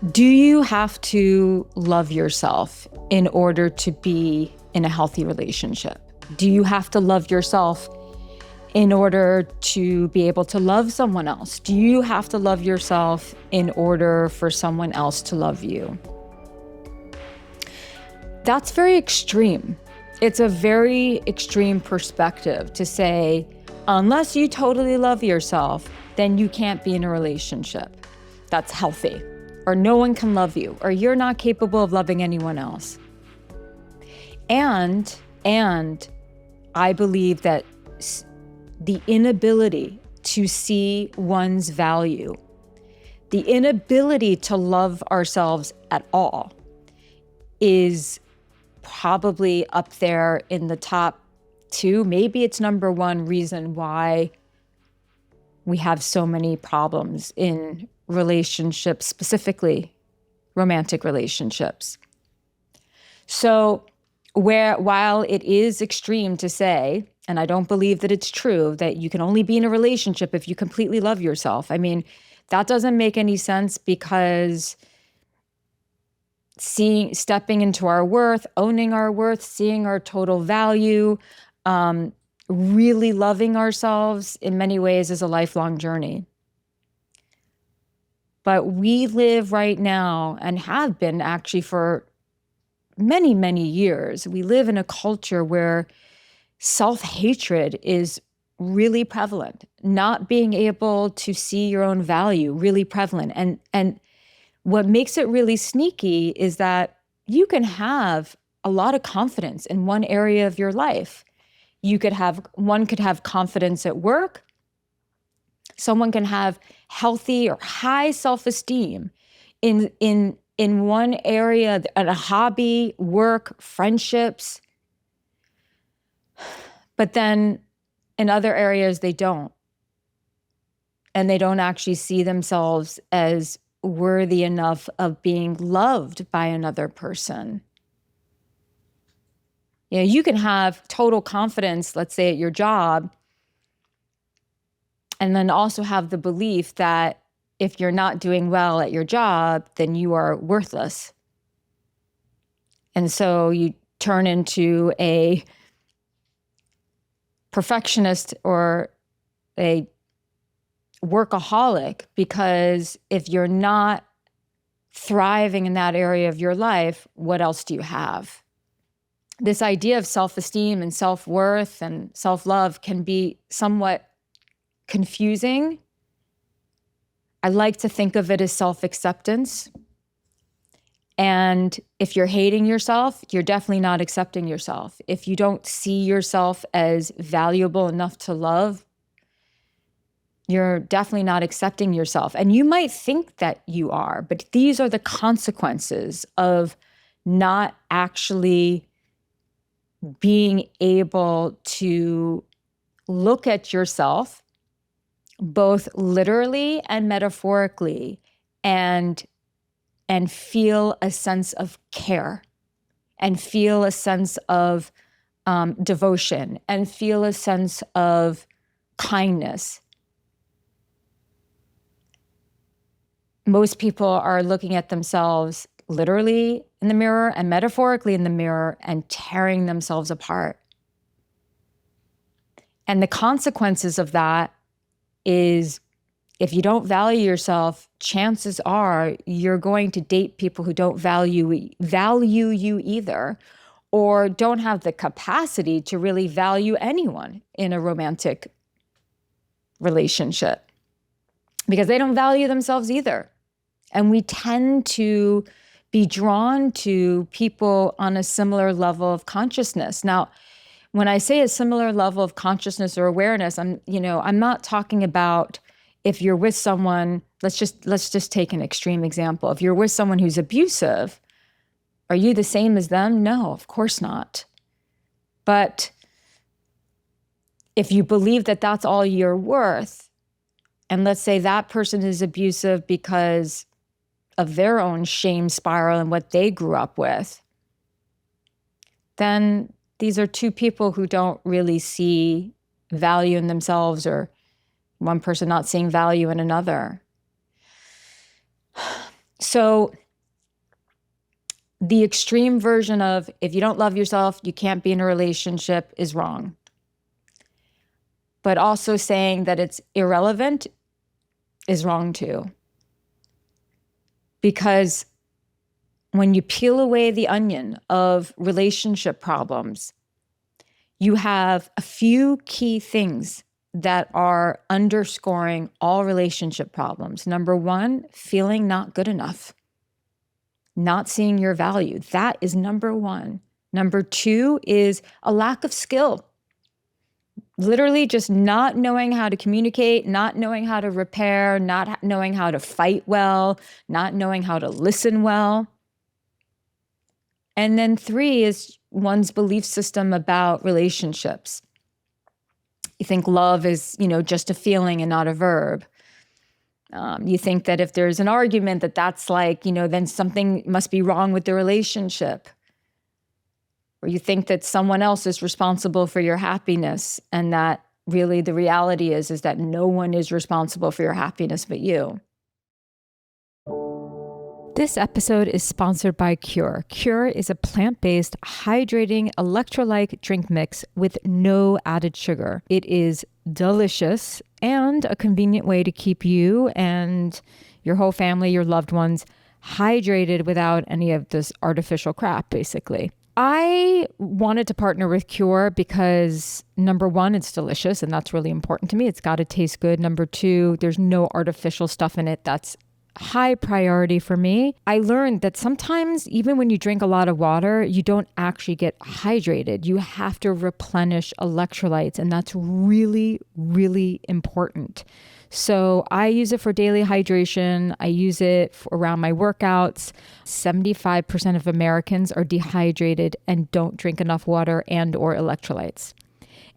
Do you have to love yourself in order to be in a healthy relationship? Do you have to love yourself in order to be able to love someone else? Do you have to love yourself in order for someone else to love you? That's very extreme. It's a very extreme perspective to say, unless you totally love yourself, then you can't be in a relationship that's healthy, or no one can love you, or you're not capable of loving anyone else. And I believe that the inability to see one's value, the inability to love ourselves at all, is probably up there in the top 2, maybe it's number 1 reason why we have so many problems in relationships, specifically romantic relationships. So while it is extreme to say, and I don't believe that it's true, that you can only be in a relationship if you completely love yourself. I mean, that doesn't make any sense, because stepping into our worth, owning our worth, seeing our total value, really loving ourselves in many ways is a lifelong journey. But we live right now, and have been actually for many, many years, we live in a culture where self-hatred is really prevalent. Not being able to see your own value, really prevalent. And what makes it really sneaky is that you can have a lot of confidence in one area of your life. One could have confidence at work. Someone can have healthy or high self-esteem in one area, a hobby, work, friendships. But then in other areas, they don't. And they don't actually see themselves as worthy enough of being loved by another person. You know, you can have total confidence, let's say at your job, and then also have the belief that if you're not doing well at your job, then you are worthless. And so you turn into a perfectionist or a workaholic, because if you're not thriving in that area of your life, what else do you have? This idea of self-esteem and self-worth and self-love can be somewhat confusing. I like to think of it as self-acceptance. And if you're hating yourself, you're definitely not accepting yourself. If you don't see yourself as valuable enough to love, you're definitely not accepting yourself. And you might think that you are, but these are the consequences of not actually being able to look at yourself, both literally and metaphorically, and feel a sense of care, and feel a sense of devotion, and feel a sense of kindness. Most people are looking at themselves literally in the mirror and metaphorically in the mirror and tearing themselves apart. And the consequences of that is, if you don't value yourself, chances are you're going to date people who don't value you either, or don't have the capacity to really value anyone in a romantic relationship, because they don't value themselves either. And we tend to be drawn to people on a similar level of consciousness. Now, when I say a similar level of consciousness or awareness, I'm not talking about if you're with someone, let's just take an extreme example. If you're with someone who's abusive, are you the same as them? No, of course not. But if you believe that that's all you're worth, and let's say that person is abusive because of their own shame spiral and what they grew up with, then these are two people who don't really see value in themselves, or one person not seeing value in another. So the extreme version of if you don't love yourself, you can't be in a relationship is wrong. But also saying that it's irrelevant is wrong too. Because when you peel away the onion of relationship problems, you have a few key things that are underscoring all relationship problems. Number one, feeling not good enough, not seeing your value. That is number one. Number two is a lack of skill. Literally just not knowing how to communicate, not knowing how to repair, not knowing how to fight well, not knowing how to listen well. And then three is one's belief system about relationships. You think love is, just a feeling and not a verb. You think that if there's an argument that's like, then something must be wrong with the relationship. Or you think that someone else is responsible for your happiness, and that really the reality is that no one is responsible for your happiness but you. This episode is sponsored by QCODE. QCODE is a plant-based, hydrating electrolyte drink mix with no added sugar. It is delicious and a convenient way to keep you and your whole family, your loved ones, hydrated without any of this artificial crap, basically. I wanted to partner with QCODE because number one, it's delicious, and that's really important to me. It's got to taste good. Number two, there's no artificial stuff in it. That's high priority for me. I learned that sometimes even when you drink a lot of water, you don't actually get hydrated. You have to replenish electrolytes, and that's really, really important. So I use it for daily hydration. I use it around my workouts. 75% of Americans are dehydrated and don't drink enough water and or electrolytes.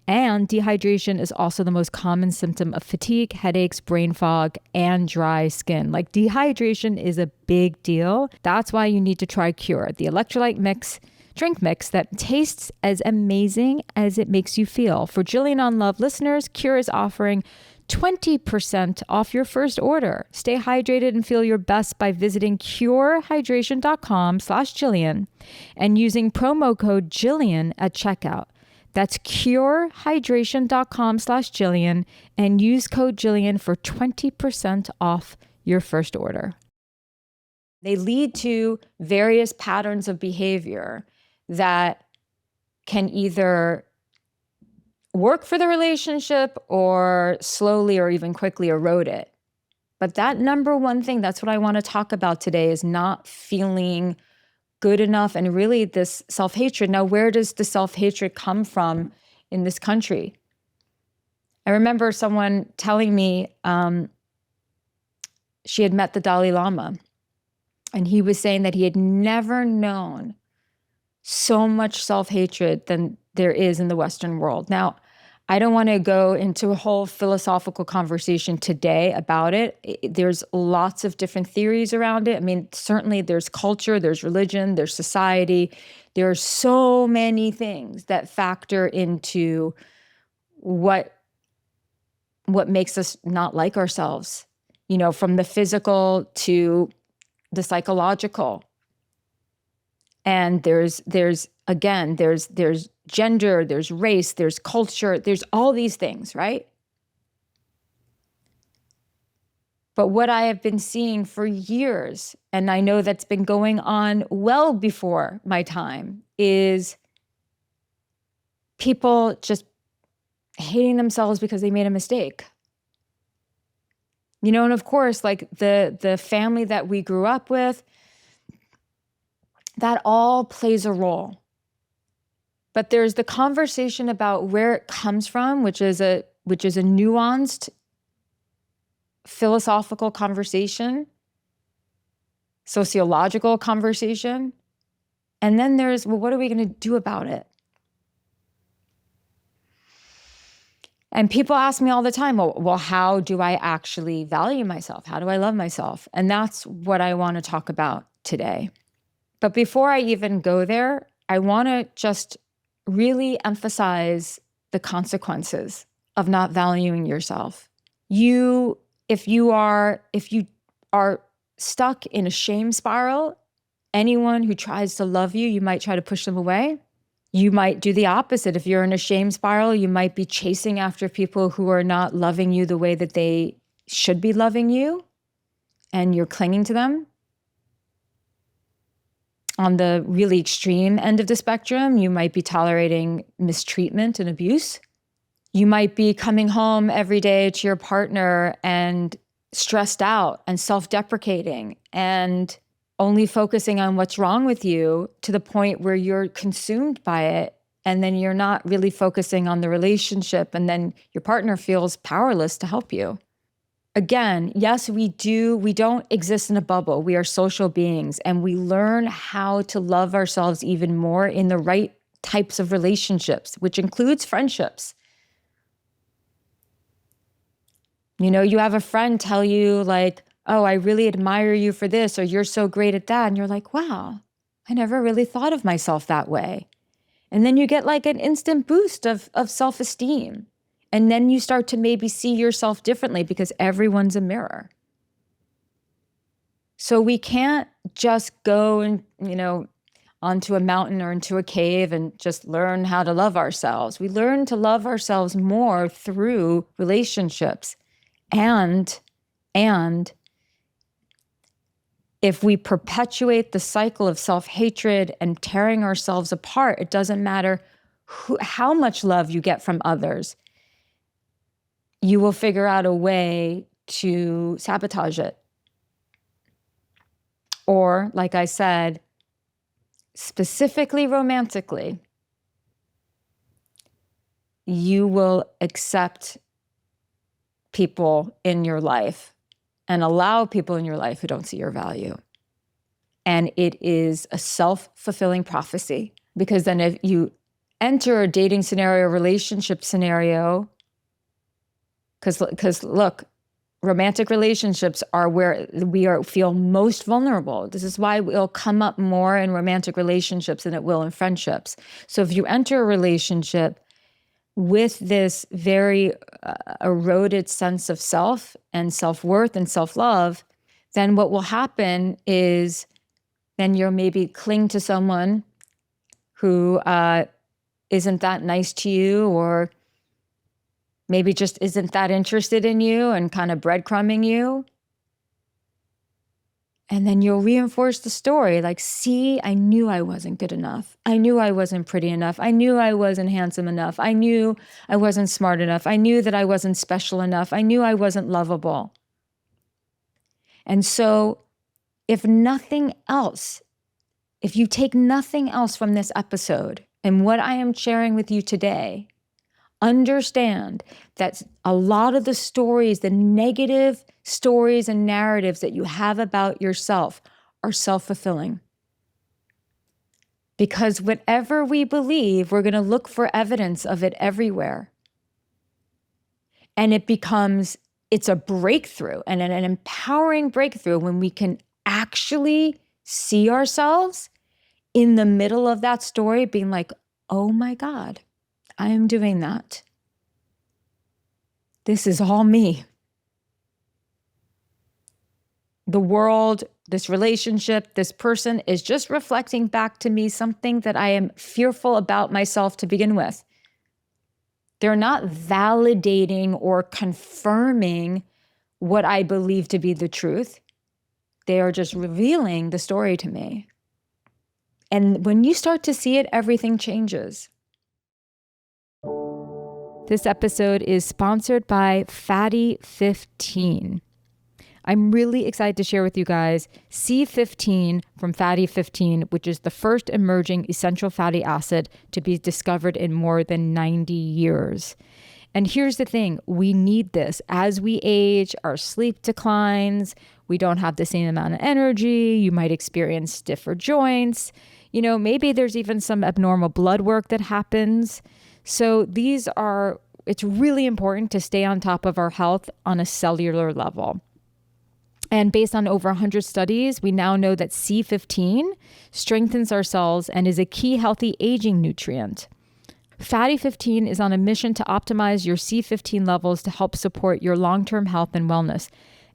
And dehydration is also the most common symptom of fatigue, headaches, brain fog, and dry skin. Like dehydration is a big deal. That's why you need to try QCODE, the electrolyte mix, drink mix that tastes as amazing as it makes you feel. For Jillian On Love listeners, QCODE is offering 20% off your first order. Stay hydrated and feel your best by visiting curehydration.com/Jillian and using promo code Jillian at checkout. That's curehydration.com/Jillian and use code Jillian for 20% off your first order. They lead to various patterns of behavior that can either work for the relationship or slowly or even quickly erode it. But that number one thing, that's what I want to talk about today, is not feeling good enough and really this self-hatred. Now, where does the self-hatred come from in this country? I remember someone telling me she had met the Dalai Lama, and he was saying that he had never known so much self-hatred than there is in the Western world. Now, I don't want to go into a whole philosophical conversation today about it. There's lots of different theories around it. I mean, certainly there's culture, there's religion, there's society. There are so many things that factor into what makes us not like ourselves, from the physical to the psychological. And there's gender, there's race, there's culture, there's all these things, right? But what I have been seeing for years, and I know that's been going on well before my time, is people just hating themselves because they made a mistake. And of course, like the family that we grew up with, that all plays a role. But there's the conversation about where it comes from, which is a nuanced philosophical conversation, sociological conversation. And then there's, well, what are we going to do about it? And people ask me all the time, well, how do I actually value myself? How do I love myself? And that's what I want to talk about today. But before I even go there, I want to just really emphasize the consequences of not valuing yourself. If you are stuck in a shame spiral, anyone who tries to love you, you might try to push them away. You might do the opposite. If you're in a shame spiral, you might be chasing after people who are not loving you the way that they should be loving you, and you're clinging to them. On the really extreme end of the spectrum, you might be tolerating mistreatment and abuse. You might be coming home every day to your partner and stressed out and self-deprecating and only focusing on what's wrong with you to the point where you're consumed by it. And then you're not really focusing on the relationship. And then your partner feels powerless to help you. Again, yes, we don't exist in a bubble. We are social beings, and we learn how to love ourselves even more in the right types of relationships, which includes friendships. You know, you have a friend tell you like, oh, I really admire you for this, or you're so great at that. And you're like, wow, I never really thought of myself that way. And then you get like an instant boost of self-esteem. And then you start to maybe see yourself differently because everyone's a mirror. So we can't just go and, onto a mountain or into a cave and just learn how to love ourselves. We learn to love ourselves more through relationships. And if we perpetuate the cycle of self-hatred and tearing ourselves apart, it doesn't matter how much love you get from others. You will figure out a way to sabotage it. Or, like I said, specifically romantically, you will accept people in your life and allow people in your life who don't see your value. And it is a self-fulfilling prophecy, because then if you enter a dating scenario, relationship scenario, because look, romantic relationships are where we feel most vulnerable. This is why it'll come up more in romantic relationships than it will in friendships. So if you enter a relationship with this very eroded sense of self and self-worth and self-love, then what will happen is then you'll maybe cling to someone who isn't that nice to you, or maybe just isn't that interested in you and kind of breadcrumbing you. And then you'll reinforce the story like, see, I knew I wasn't good enough. I knew I wasn't pretty enough. I knew I wasn't handsome enough. I knew I wasn't smart enough. I knew that I wasn't special enough. I knew I wasn't lovable. And so if nothing else, if you take nothing else from this episode and what I am sharing with you today, understand that a lot of the stories, the negative stories and narratives that you have about yourself are self-fulfilling. Because whatever we believe, we're going to look for evidence of it everywhere. And it's a breakthrough and an empowering breakthrough when we can actually see ourselves in the middle of that story being like, oh my God, I am doing that. This is all me. The world, this relationship, this person is just reflecting back to me something that I am fearful about myself to begin with. They're not validating or confirming what I believe to be the truth. They are just revealing the story to me. And when you start to see it, everything changes. This episode is sponsored by Fatty 15. I'm really excited to share with you guys C15 from Fatty 15, which is the first emerging essential fatty acid to be discovered in more than 90 years. And here's the thing, we need this. As we age, our sleep declines, we don't have the same amount of energy, you might experience stiffer joints, maybe there's even some abnormal blood work that happens. So it's really important to stay on top of our health on a cellular level. And based on over 100 studies, we now know that C15 strengthens our cells and is a key healthy aging nutrient. Fatty 15 is on a mission to optimize your C15 levels to help support your long-term health and wellness.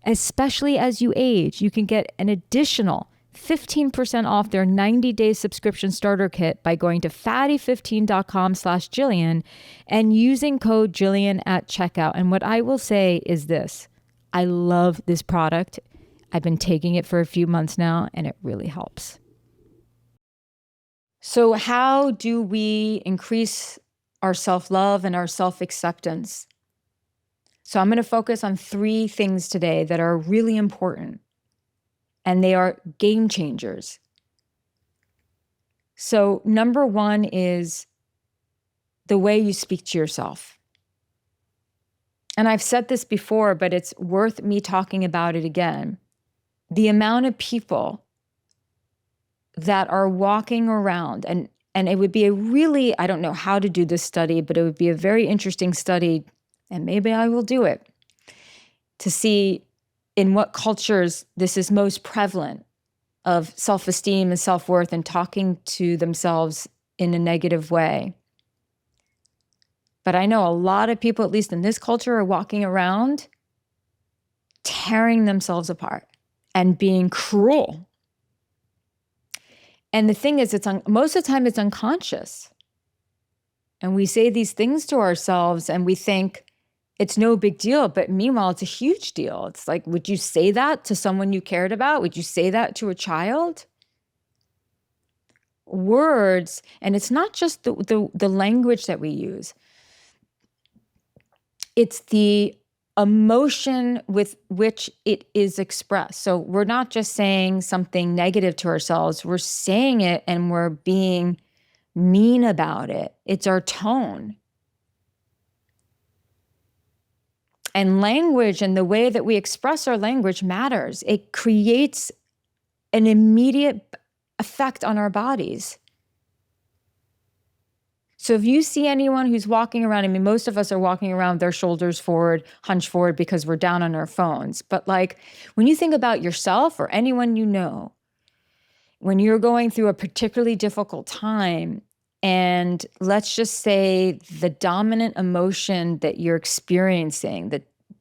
especially as you age. You can get an additional 15% off their 90-day subscription starter kit by going to fatty15.com/Jillian and using code Jillian at checkout. And what I will say is this: I love this product. I've been taking it for a few months now, and it really helps. So how do we increase our self-love and our self-acceptance? So I'm going to focus on 3 things today that are really important, and they are game changers. So number 1 is the way you speak to yourself. And I've said this before, but it's worth me talking about it again. The amount of people that are walking around, and it would be a really, I don't know how to do this study, but it would be a very interesting study, and maybe I will do it, to see in what cultures this is most prevalent, of self-esteem and self-worth and talking to themselves in a negative way. But I know a lot of people, at least in this culture, are walking around tearing themselves apart and being cruel. And the thing is, most of the time it's unconscious. And we say these things to ourselves and we think it's no big deal, but meanwhile, it's a huge deal. It's like, would you say that to someone you cared about? Would you say that to a child? Words, and it's not just the language that we use. It's the emotion with which it is expressed. So we're not just saying something negative to ourselves, we're saying it and we're being mean about it. It's our tone. And language and the way that we express our language matters. It creates an immediate effect on our bodies. So if you see anyone who's walking around, I mean, most of us are walking around with their shoulders forward, hunched forward because we're down on our phones. But like when you think about yourself or anyone you know, when you're going through a particularly difficult time, and let's just say the dominant emotion that you're experiencing,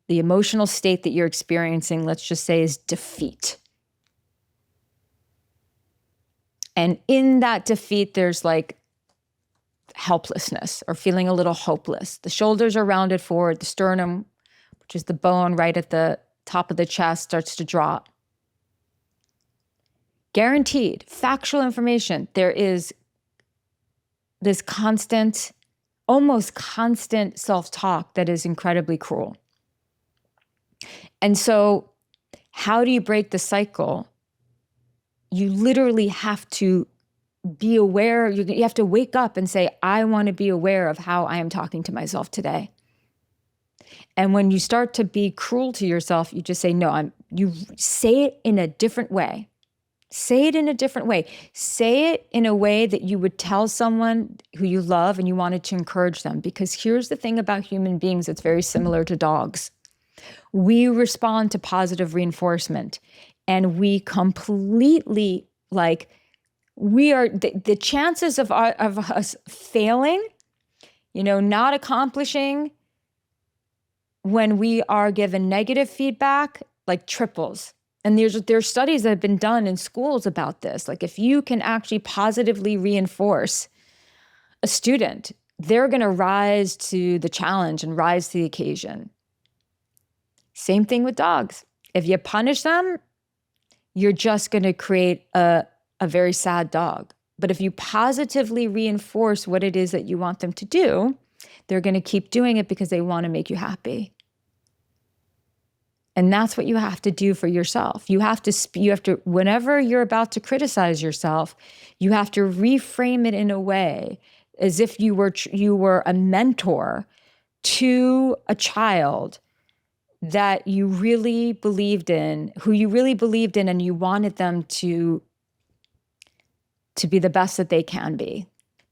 the emotional state that you're experiencing, let's just say is defeat. And in that defeat, there's like helplessness or feeling a little hopeless. The shoulders are rounded forward, the sternum, which is the bone right at the top of the chest, starts to drop. Guaranteed, factual information, there is this constant, almost constant self-talk that is incredibly cruel. And so how do you break the cycle? You literally have to be aware. You have to wake up and say, I want to be aware of how I am talking to myself today. And when you start to be cruel to yourself, you just say, no, you say it in a different way. Say it in a different way. Say it in a way that you would tell someone who you love and you wanted to encourage them. Because here's the thing about human beings that's very similar to dogs. We respond to positive reinforcement, and we completely, like, we are, the chances of us failing, not accomplishing when we are given negative feedback, like triples. And there's studies that have been done in schools about this. Like if you can actually positively reinforce a student, they're going to rise to the challenge and rise to the occasion. Same thing with dogs. If you punish them, you're just going to create a very sad dog. But if you positively reinforce what it is that you want them to do, they're going to keep doing it because they want to make you happy. And that's what you have to do for yourself. You have to, whenever you're about to criticize yourself, you have to reframe it in a way as if you were a mentor to a child that you really believed in, who you really believed in, and you wanted them to be the best that they can be.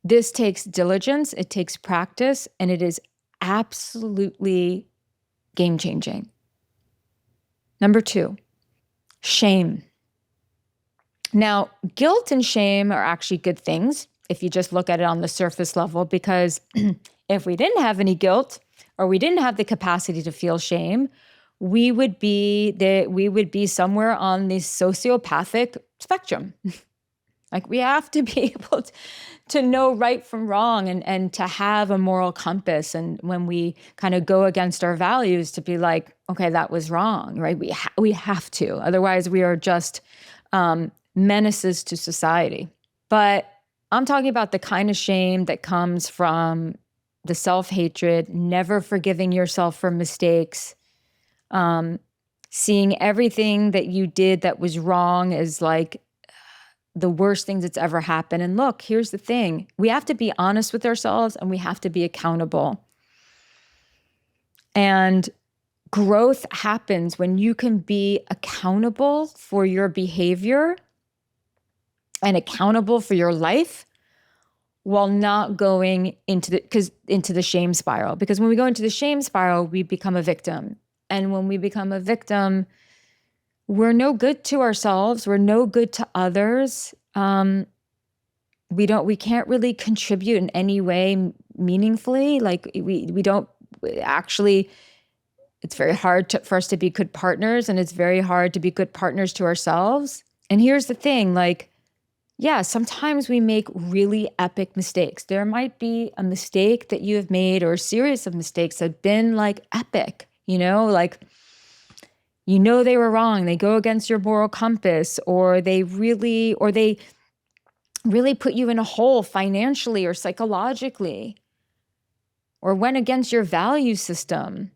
This takes diligence, it takes practice, and it is absolutely game-changing. Number 2, shame. Now, guilt and shame are actually good things if you just look at it on the surface level, because if we didn't have any guilt or we didn't have the capacity to feel shame, we would be somewhere on the sociopathic spectrum. Like we have to be able to know right from wrong and to have a moral compass. And when we kind of go against our values, to be like, okay, that was wrong, right? We have to. Otherwise, we are just menaces to society. But I'm talking about the kind of shame that comes from the self-hatred, never forgiving yourself for mistakes, seeing everything that you did that was wrong as like the worst things that's ever happened. And look, here's the thing. We have to be honest with ourselves and we have to be accountable. And growth happens when you can be accountable for your behavior and accountable for your life while not going into the shame spiral. Because when we go into the shame spiral, we become a victim. And when we become a victim, we're no good to ourselves. We're no good to others. We can't really contribute in any way meaningfully. Like we don't actually, it's very hard for us to be good partners, and it's very hard to be good partners to ourselves. And here's the thing, like, yeah, sometimes we make really epic mistakes. There might be a mistake that you have made or a series of mistakes that have been like epic, like, they were wrong. They go against your moral compass, or they really put you in a hole financially or psychologically, or went against your value system.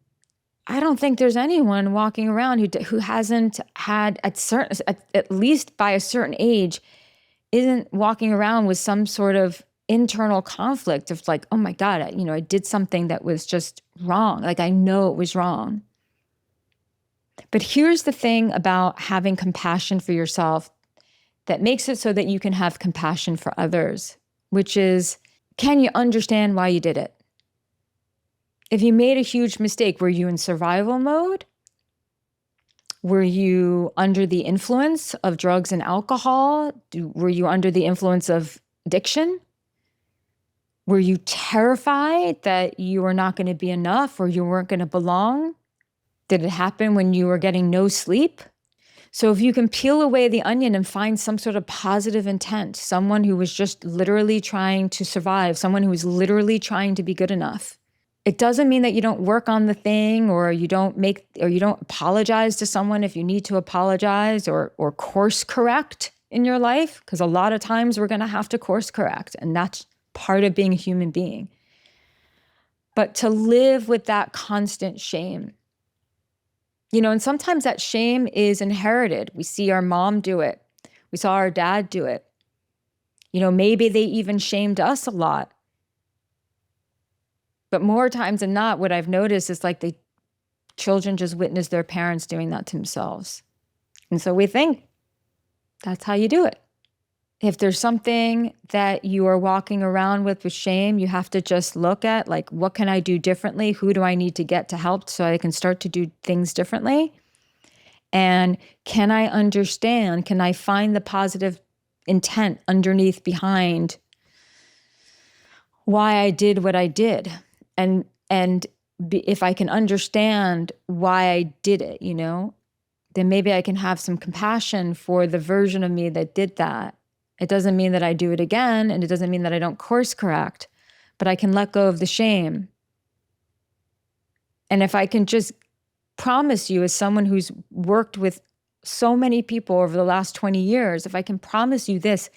I don't think there's anyone walking around who hasn't had at least by a certain age, isn't walking around with some sort of internal conflict of like, oh my God, I did something that was just wrong. Like I know it was wrong. But here's the thing about having compassion for yourself that makes it so that you can have compassion for others, which is, can you understand why you did it? If you made a huge mistake, were you in survival mode? Were you under the influence of drugs and alcohol? Were you under the influence of addiction? Were you terrified that you were not going to be enough or you weren't going to belong? Did it happen when you were getting no sleep? So if you can peel away the onion and find some sort of positive intent, someone who was just literally trying to survive, someone who was literally trying to be good enough, it doesn't mean that you don't work on the thing or you don't apologize to someone if you need to apologize or course correct in your life, because a lot of times we're going to have to course correct, and that's part of being a human being. But to live with that constant shame, and sometimes that shame is inherited. We see our mom do it. We saw our dad do it. Maybe they even shamed us a lot. But more times than not, what I've noticed is like the children just witness their parents doing that to themselves. And so we think that's how you do it. If there's something that you are walking around with shame, you have to just look at like, what can I do differently? Who do I need to get to help so I can start to do things differently? And can I understand? Can I find the positive intent behind why I did what I did? And if I can understand why I did it, then maybe I can have some compassion for the version of me that did that. It doesn't mean that I do it again, and it doesn't mean that I don't course correct, but I can let go of the shame. And if I can just promise you, as someone who's worked with so many people over the last 20 years, if I can promise you this,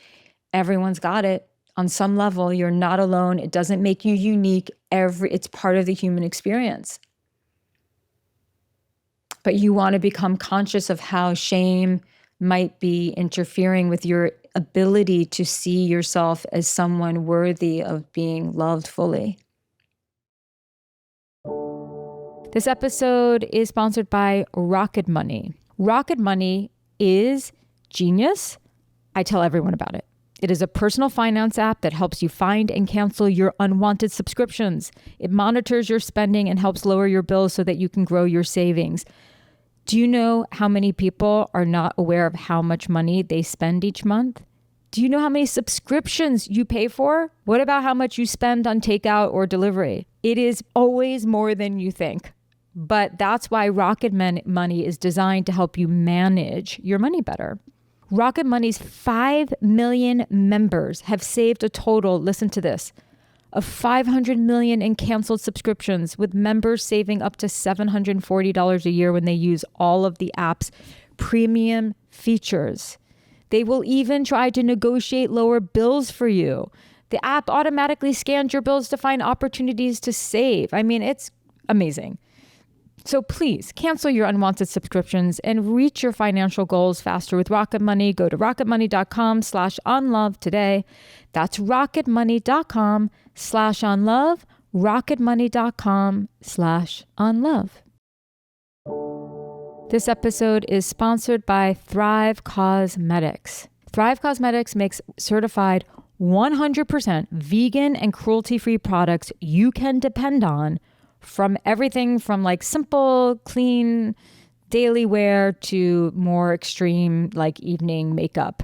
everyone's got it. On some level, you're not alone. It doesn't make you unique. It's part of the human experience. But you want to become conscious of how shame might be interfering with your ability to see yourself as someone worthy of being loved fully. This episode is sponsored by Rocket Money. Rocket Money is genius. I tell everyone about it. It is a personal finance app that helps you find and cancel your unwanted subscriptions. It monitors your spending and helps lower your bills so that you can grow your savings. Do you know how many people are not aware of how much money they spend each month? Do you know how many subscriptions you pay for? What about how much you spend on takeout or delivery? It is always more than you think. But that's why Rocket Money is designed to help you manage your money better. Rocket Money's 5 million members have saved a total, listen to this, of 500 million in canceled subscriptions, with members saving up to $740 a year when they use all of the app's premium features. They will even try to negotiate lower bills for you. The app automatically scans your bills to find opportunities to save. I mean, it's amazing. So please cancel your unwanted subscriptions and reach your financial goals faster with Rocket Money. Go to rocketmoney.com/onlove today. That's rocketmoney.com/onlove. rocketmoney.com/onlove. This episode is sponsored by Thrive Causemetics. Thrive Causemetics makes certified 100% vegan and cruelty-free products you can depend on, from everything from like simple, clean daily wear to more extreme like evening makeup.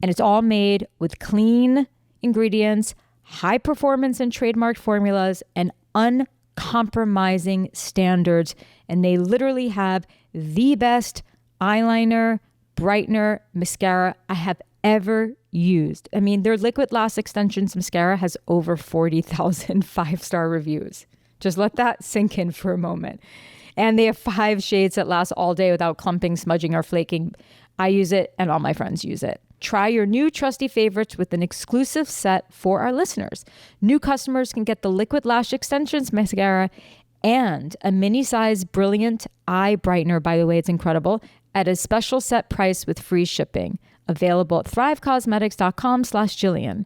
And it's all made with clean ingredients, high performance and trademarked formulas, and uncompromising standards. And they literally have the best eyeliner, brightener, mascara I have ever used. I mean, their Liquid Lash Extensions mascara has over 40,000 5-star reviews. Just let that sink in for a moment. And they have 5 shades that last all day without clumping, smudging, or flaking. I use it and all my friends use it. Try your new trusty favorites with an exclusive set for our listeners. New customers can get the Liquid Lash Extensions mascara and a mini-size brilliant eye brightener, by the way, it's incredible, at a special set price with free shipping. Available at thrivecosmetics.com/Jillian.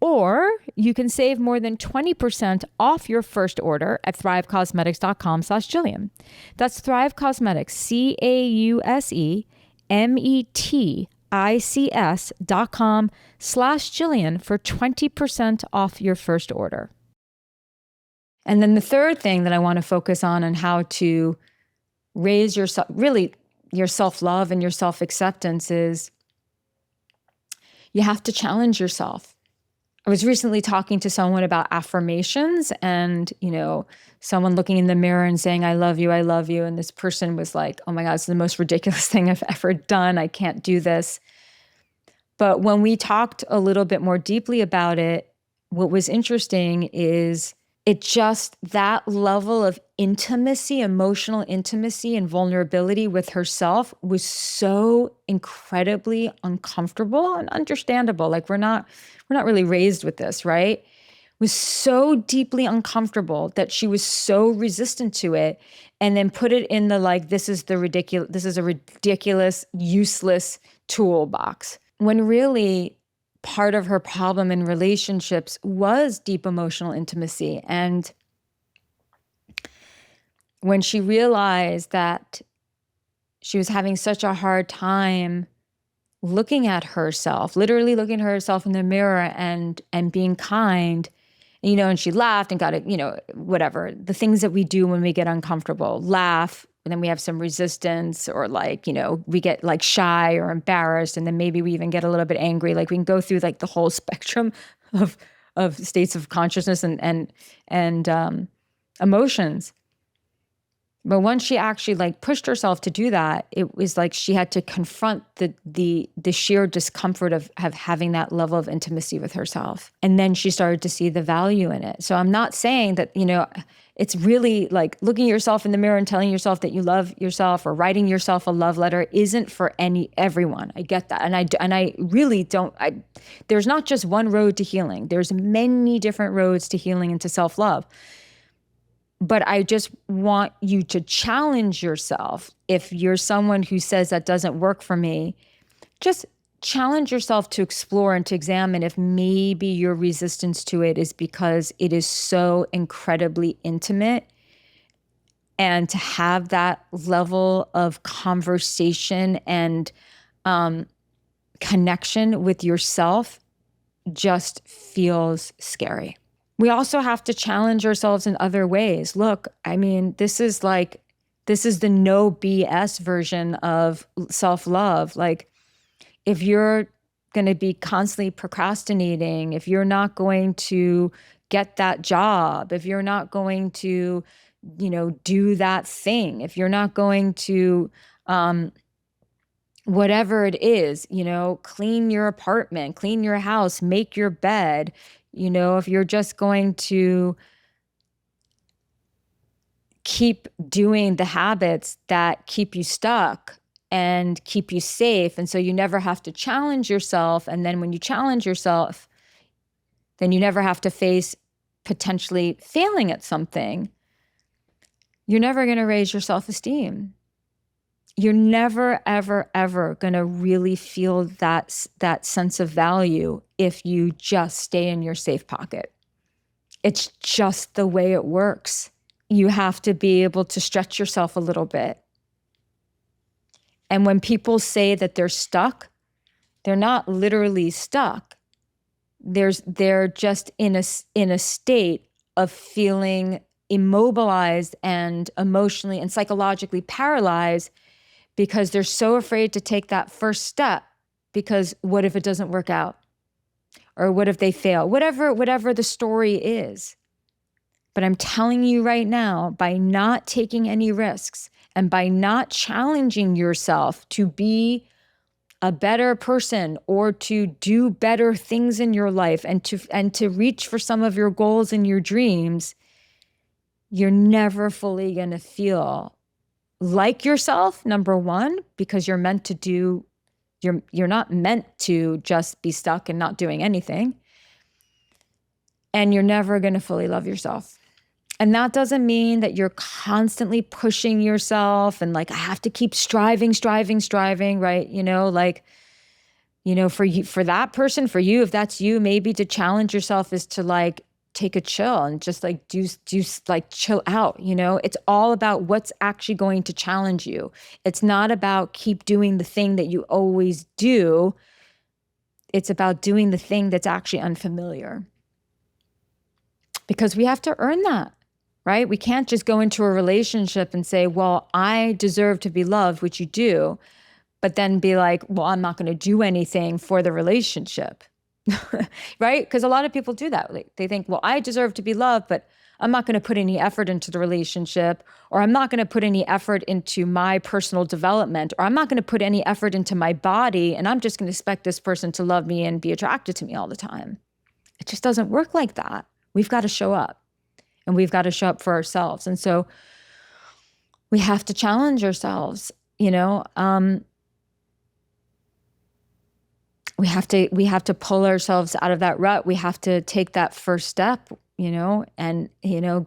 Or you can save more than 20% off your first order at thrivecosmetics.com/Jillian. That's Thrive Cosmetics, CAUSEMETICS.com/Jillian for 20% off your first order. And then the third thing that I want to focus on how to raise your self-love and your self-acceptance is you have to challenge yourself. I was recently talking to someone about affirmations and, someone looking in the mirror and saying, I love you. And this person was like, oh my God, it's the most ridiculous thing I've ever done. I can't do this. But when we talked a little bit more deeply about it, what was interesting is that level of intimacy, emotional intimacy and vulnerability with herself was so incredibly uncomfortable and understandable. Like we're not really raised with this, right? Was so deeply uncomfortable that she was so resistant to it, and then put it in the this is a ridiculous, useless toolbox. When really part of her problem in relationships was deep emotional intimacy. And when she realized that she was having such a hard time looking at herself, literally looking at herself in the mirror and being kind, and she laughed and got it, whatever, the things that we do when we get uncomfortable, laugh, and then we have some resistance, or we get shy or embarrassed, and then maybe we even get a little bit angry. Like we can go through the whole spectrum of states of consciousness and emotions. But once she actually pushed herself to do that, it was she had to confront the sheer discomfort of having that level of intimacy with herself. And then she started to see the value in it. So I'm not saying that, it's really looking at yourself in the mirror and telling yourself that you love yourself, or writing yourself a love letter isn't for everyone. I get that. And I really don't, there's not just one road to healing. There's many different roads to healing and to self-love. But I just want you to challenge yourself. If you're someone who says that doesn't work for me, just challenge yourself to explore and to examine if maybe your resistance to it is because it is so incredibly intimate. And to have that level of conversation and connection with yourself just feels scary. We also have to challenge ourselves in other ways. Look, I mean, this is the no BS version of self-love. If you're going to be constantly procrastinating, if you're not going to get that job, if you're not going to do that thing, if you're not going to, whatever it is, clean your apartment, clean your house, make your bed, if you're just going to keep doing the habits that keep you stuck and keep you safe. And so you never have to challenge yourself. And then when you challenge yourself, then you never have to face potentially failing at something. You're never going to raise your self-esteem. You're never, ever, ever going to really feel that sense of value if you just stay in your safe pocket. It's just the way it works. You have to be able to stretch yourself a little bit. And when people say that they're stuck, they're not literally stuck. They're just in a state of feeling immobilized and emotionally and psychologically paralyzed because they're so afraid to take that first step, because what if it doesn't work out? Or what if they fail? Whatever the story is. But I'm telling you right now, by not taking any risks and by not challenging yourself to be a better person or to do better things in your life and to reach for some of your goals and your dreams, you're never fully going to feel like yourself, number one, because you're not meant to just be stuck and not doing anything. And you're never going to fully love yourself. And that doesn't mean that you're constantly pushing yourself and I have to keep striving, right? For that person, for you, if that's you, maybe to challenge yourself is to take a chill and just do chill out. It's all about what's actually going to challenge you. It's not about keep doing the thing that you always do. It's about doing the thing that's actually unfamiliar. Because we have to earn that. Right? We can't just go into a relationship and say, well, I deserve to be loved, which you do, but then be like, well, I'm not going to do anything for the relationship. Right? Because a lot of people do that. They think, well, I deserve to be loved, but I'm not going to put any effort into the relationship, or I'm not going to put any effort into my personal development, or I'm not going to put any effort into my body, and I'm just going to expect this person to love me and be attracted to me all the time. It just doesn't work like that. We've got to show up. And we've got to show up for ourselves. And so we have to challenge ourselves, we have to pull ourselves out of that rut. We have to take that first step, and,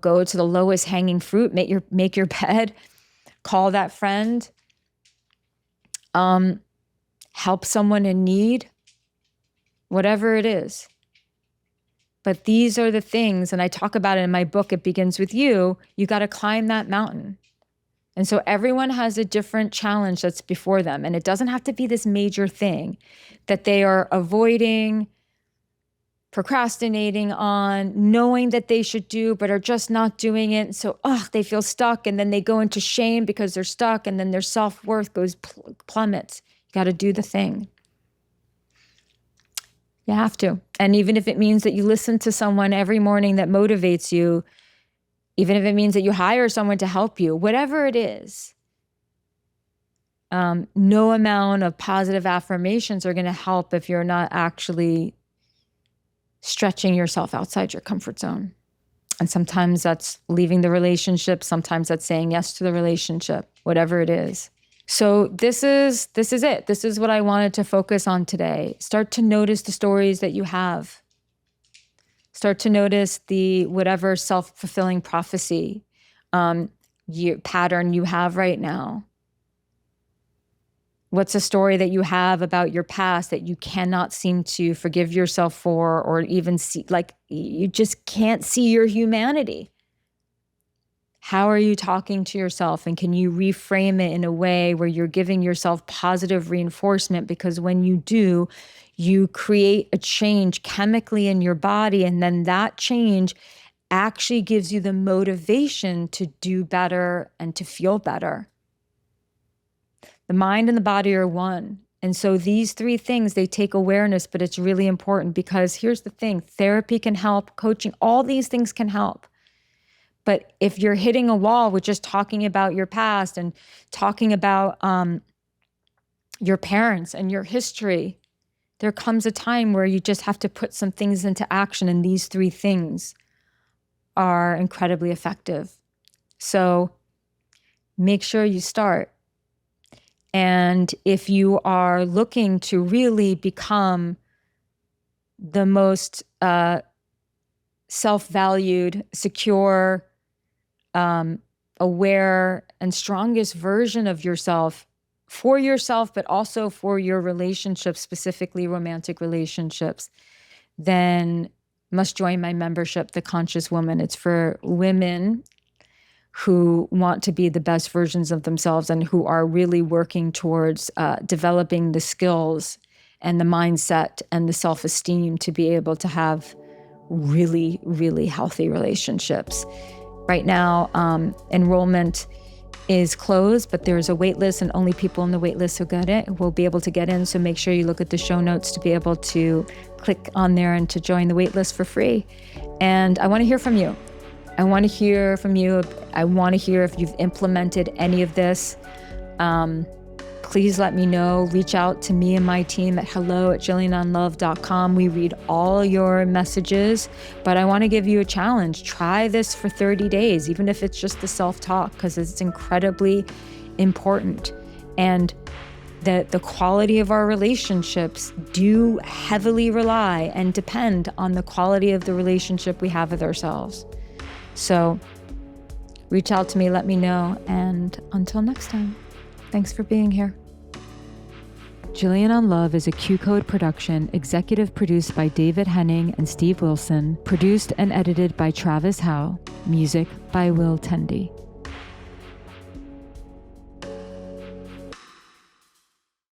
go to the lowest hanging fruit, make your bed, call that friend, help someone in need, whatever it is. But these are the things, and I talk about it in my book, It Begins With You. You got to climb that mountain. And so everyone has a different challenge that's before them. And it doesn't have to be this major thing that they are avoiding, procrastinating on, knowing that they should do, but are just not doing it. And so, they feel stuck. And then they go into shame because they're stuck. And then their self-worth plummets. You got to do the thing. You have to. And even if it means that you listen to someone every morning that motivates you, even if it means that you hire someone to help you, whatever it is, no amount of positive affirmations are going to help if you're not actually stretching yourself outside your comfort zone. And sometimes that's leaving the relationship. Sometimes that's saying yes to the relationship, whatever it is. So this is it. This is what I wanted to focus on today. Start to notice the stories that you have. Start to notice the whatever self-fulfilling prophecy pattern you have right now. What's a story that you have about your past that you cannot seem to forgive yourself for, or even see, you just can't see your humanity? How are you talking to yourself? And can you reframe it in a way where you're giving yourself positive reinforcement? Because when you do, you create a change chemically in your body. And then that change actually gives you the motivation to do better and to feel better. The mind and the body are one. And so these three things, they take awareness, but it's really important because here's the thing, therapy can help, coaching, all these things can help. But if you're hitting a wall with just talking about your past and talking about your parents and your history, there comes a time where you just have to put some things into action. And these 3 things are incredibly effective. So make sure you start. And if you are looking to really become the most self-valued, secure, aware, and strongest version of yourself, for yourself, but also for your relationships, specifically romantic relationships, then must join my membership, The Conscious Woman. It's for women who want to be the best versions of themselves and who are really working towards developing the skills and the mindset and the self-esteem to be able to have really, really healthy relationships. Right now, enrollment is closed, but there's a wait list, and only people in the wait list who get it will be able to get in. So make sure you look at the show notes to be able to click on there and to join the wait list for free. And I want to hear from you. I want to hear from you. I want to hear if you've implemented any of this. Please let me know. Reach out to me and my team at hello@JillianOnLove.com. We read all your messages, but I want to give you a challenge. Try this for 30 days, even if it's just the self-talk, because it's incredibly important. And the quality of our relationships do heavily rely and depend on the quality of the relationship we have with ourselves. So reach out to me, let me know, and until next time, thanks for being here. Jillian on Love is a QCODE production, executive produced by David Henning and Steve Wilson, produced and edited by Travis Howe, music by Will Tendy.